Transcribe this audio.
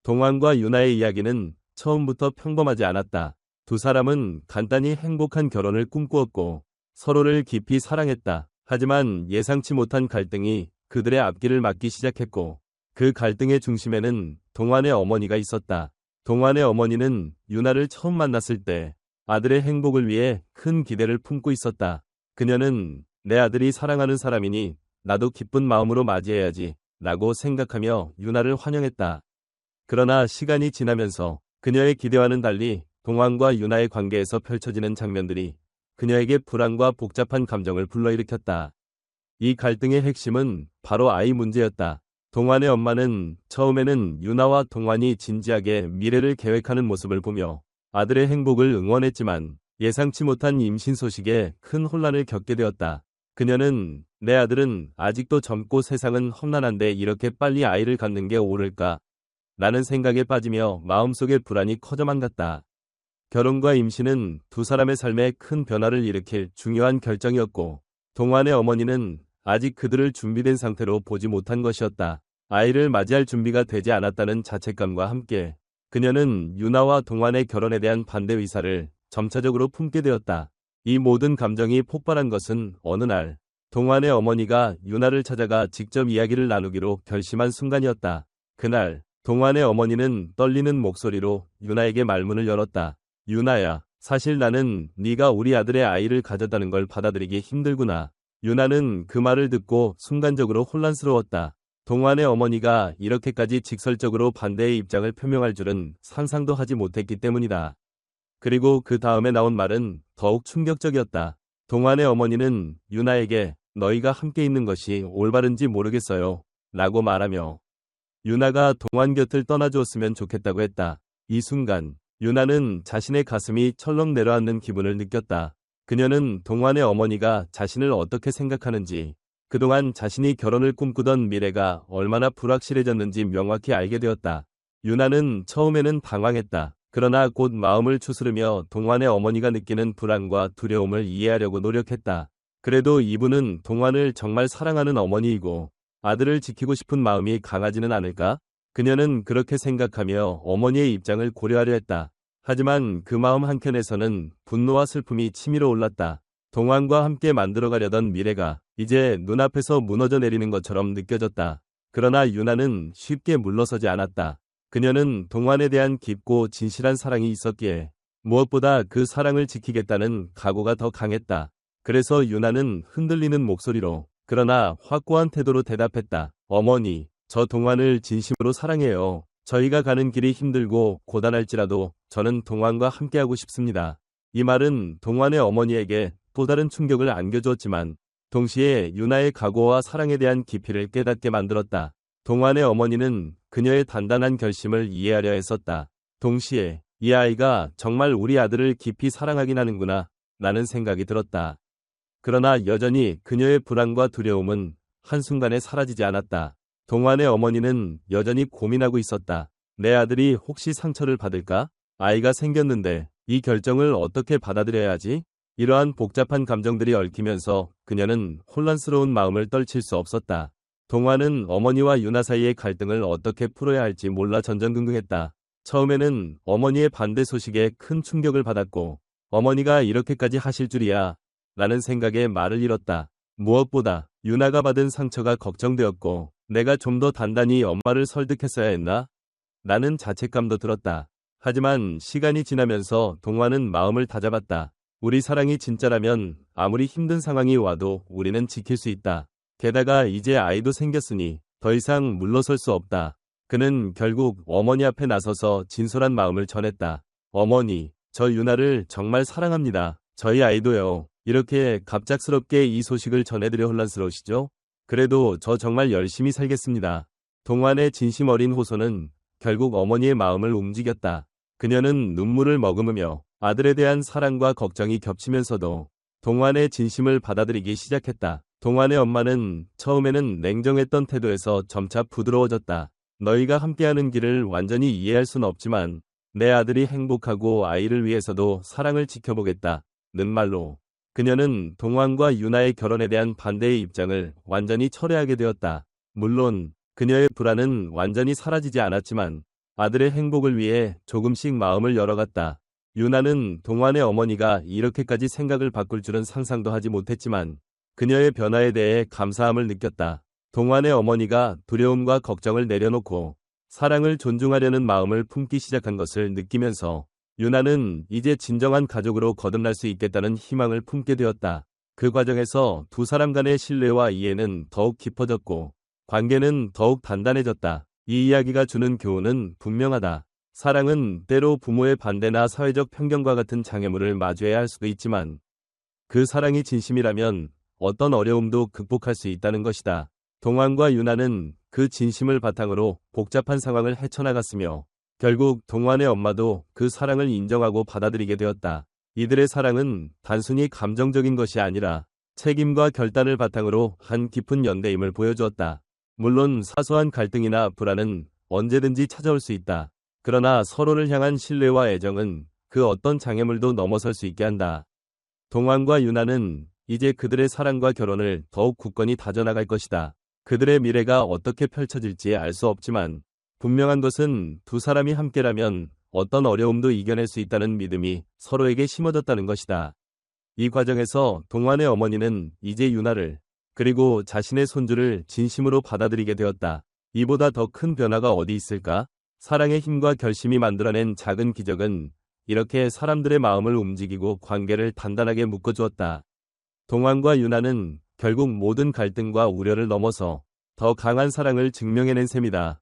동환과 유나의 이야기는 처음부터 평범하지 않았다. 두 사람은 간단히 행복한 결혼을 꿈꾸었고 서로를 깊이 사랑했다. 하지만 예상치 못한 갈등이 그들의 앞길을 막기 시작했고 그 갈등의 중심에는 동환의 어머니가 있었다. 동환의 어머니는 유나를 처음 만났을 때 아들의 행복을 위해 큰 기대를 품고 있었다. 그녀는 내 아들이 사랑하는 사람이니 나도 기쁜 마음으로 맞이해야지 라고 생각하며 유나를 환영했다. 그러나 시간이 지나면서 그녀의 기대와는 달리 동환과 유나의 관계에서 펼쳐지는 장면들이 그녀에게 불안과 복잡한 감정을 불러일으켰다. 이 갈등의 핵심은 바로 아이 문제였다. 동환의 엄마는 처음에는 유나와 동환이 진지하게 미래를 계획하는 모습을 보며 아들의 행복을 응원했지만 예상치 못한 임신 소식에 큰 혼란을 겪게 되었다. 그녀는 내 아들은 아직도 젊고 세상은 험난한데 이렇게 빨리 아이를 갖는 게 옳을까? 라는 생각에 빠지며 마음속의 불안이 커져만 갔다. 결혼과 임신은 두 사람의 삶에 큰 변화를 일으킬 중요한 결정이었고 동환의 어머니는 아직 그들을 준비된 상태로 보지 못한 것이었다. 아이를 맞이할 준비가 되지 않았다는 자책감과 함께 그녀는 유나와 동환의 결혼에 대한 반대 의사를 점차적으로 품게 되었다. 이 모든 감정이 폭발한 것은 어느 날 동환의 어머니가 유나를 찾아가 직접 이야기를 나누기로 결심한 순간이었다. 그날 동환의 어머니는 떨리는 목소리로 유나에게 말문을 열었다. 유나야, 사실 나는 네가 우리 아들의 아이를 가졌다는 걸 받아들이기 힘들구나. 유나는 그 말을 듣고 순간적으로 혼란스러웠다. 동환의 어머니가 이렇게까지 직설적으로 반대의 입장을 표명할 줄은 상상도 하지 못했기 때문이다. 그리고 그 다음에 나온 말은 더욱 충격적이었다. 동환의 어머니는 유나에게 너희가 함께 있는 것이 올바른지 모르겠어요. 라고 말하며 유나가 동환 곁을 떠나주었으면 좋겠다고 했다. 이 순간 유나는 자신의 가슴이 철렁 내려앉는 기분을 느꼈다. 그녀는 동환의 어머니가 자신을 어떻게 생각하는지, 그동안 자신이 결혼을 꿈꾸던 미래가 얼마나 불확실해졌는지 명확히 알게 되었다. 유나는 처음에는 당황했다. 그러나 곧 마음을 추스르며 동환의 어머니가 느끼는 불안과 두려움을 이해하려고 노력했다. 그래도 이분은 동환을 정말 사랑하는 어머니이고 아들을 지키고 싶은 마음이 강하지는 않을까? 그녀는 그렇게 생각하며 어머니의 입장을 고려하려 했다. 하지만 그 마음 한켠에서는 분노와 슬픔이 치밀어 올랐다. 동환과 함께 만들어가려던 미래가 이제 눈앞에서 무너져 내리는 것처럼 느껴졌다. 그러나 유나는 쉽게 물러서지 않았다. 그녀는 동환에 대한 깊고 진실한 사랑이 있었기에 무엇보다 그 사랑을 지키겠다는 각오가 더 강했다. 그래서 유나는 흔들리는 목소리로 그러나 확고한 태도로 대답했다. 어머니, 저 동환을 진심으로 사랑해요. 저희가 가는 길이 힘들고 고단할지라도 저는 동환과 함께하고 싶습니다. 이 말은 동환의 어머니에게 또 다른 충격을 안겨주었지만 동시에 유나의 각오와 사랑에 대한 깊이를 깨닫게 만들었다. 동환의 어머니는 그녀의 단단한 결심을 이해하려 했었다. 동시에 이 아이가 정말 우리 아들을 깊이 사랑하긴 하는구나 라는 생각이 들었다. 그러나 여전히 그녀의 불안과 두려움은 한순간에 사라지지 않았다. 동환의 어머니는 여전히 고민하고 있었다. 내 아들이 혹시 상처를 받을까? 아이가 생겼는데 이 결정을 어떻게 받아들여야 하지? 이러한 복잡한 감정들이 얽히면서 그녀는 혼란스러운 마음을 떨칠 수 없었다. 동환은 어머니와 유나 사이의 갈등을 어떻게 풀어야 할지 몰라 전전긍긍했다. 처음에는 어머니의 반대 소식에 큰 충격을 받았고 어머니가 이렇게까지 하실 줄이야 라는 생각에 말을 잃었다. 무엇보다 유나가 받은 상처가 걱정되었고 내가 좀 더 단단히 엄마를 설득했어야 했나? 라는 자책감도 들었다. 하지만 시간이 지나면서 동환은 마음을 다잡았다. 우리 사랑이 진짜라면 아무리 힘든 상황이 와도 우리는 지킬 수 있다. 게다가 이제 아이도 생겼으니 더 이상 물러설 수 없다. 그는 결국 어머니 앞에 나서서 진솔한 마음을 전했다. 어머니, 저 유나를 정말 사랑합니다. 저희 아이도요. 이렇게 갑작스럽게 이 소식을 전해드려 혼란스러우시죠? 그래도 저 정말 열심히 살겠습니다. 동환의 진심 어린 호소는 결국 어머니의 마음을 움직였다. 그녀는 눈물을 머금으며 아들에 대한 사랑과 걱정이 겹치면서도 동환의 진심을 받아들이기 시작했다. 동환의 엄마는 처음에는 냉정했던 태도에서 점차 부드러워졌다. 너희가 함께하는 길을 완전히 이해할 순 없지만 내 아들이 행복하고 아이를 위해서도 사랑을 지켜보겠다. 는 말로 그녀는 동환과 유나의 결혼에 대한 반대의 입장을 완전히 철회하게 되었다. 물론 그녀의 불안은 완전히 사라지지 않았지만 아들의 행복을 위해 조금씩 마음을 열어갔다. 유나는 동환의 어머니가 이렇게까지 생각을 바꿀 줄은 상상도 하지 못했지만 그녀의 변화에 대해 감사함을 느꼈다. 동환의 어머니가 두려움과 걱정을 내려놓고 사랑을 존중하려는 마음을 품기 시작한 것을 느끼면서 유나는 이제 진정한 가족으로 거듭날 수 있겠다는 희망을 품게 되었다. 그 과정에서 두 사람 간의 신뢰와 이해는 더욱 깊어졌고 관계는 더욱 단단해졌다. 이 이야기가 주는 교훈은 분명하다. 사랑은 때로 부모의 반대나 사회적 편견과 같은 장애물을 마주해야 할 수도 있지만 그 사랑이 진심이라면 어떤 어려움도 극복할 수 있다는 것이다. 동환과 유나는 그 진심을 바탕으로 복잡한 상황을 헤쳐나갔으며 결국 동환의 엄마도 그 사랑을 인정하고 받아들이게 되었다. 이들의 사랑은 단순히 감정적인 것이 아니라 책임과 결단을 바탕으로 한 깊은 연대임을 보여주었다. 물론 사소한 갈등이나 불안은 언제든지 찾아올 수 있다. 그러나 서로를 향한 신뢰와 애정은 그 어떤 장애물도 넘어설 수 있게 한다. 동환과 유나는 이제 그들의 사랑과 결혼을 더욱 굳건히 다져나갈 것이다. 그들의 미래가 어떻게 펼쳐질지 알 수 없지만 분명한 것은 두 사람이 함께라면 어떤 어려움도 이겨낼 수 있다는 믿음이 서로에게 심어졌다는 것이다. 이 과정에서 동환의 어머니는 이제 유나를 그리고 자신의 손주를 진심으로 받아들이게 되었다. 이보다 더 큰 변화가 어디 있을까? 사랑의 힘과 결심이 만들어낸 작은 기적은 이렇게 사람들의 마음을 움직이고 관계를 단단하게 묶어주었다. 동환과 유나는 결국 모든 갈등과 우려를 넘어서 더 강한 사랑을 증명해낸 셈이다.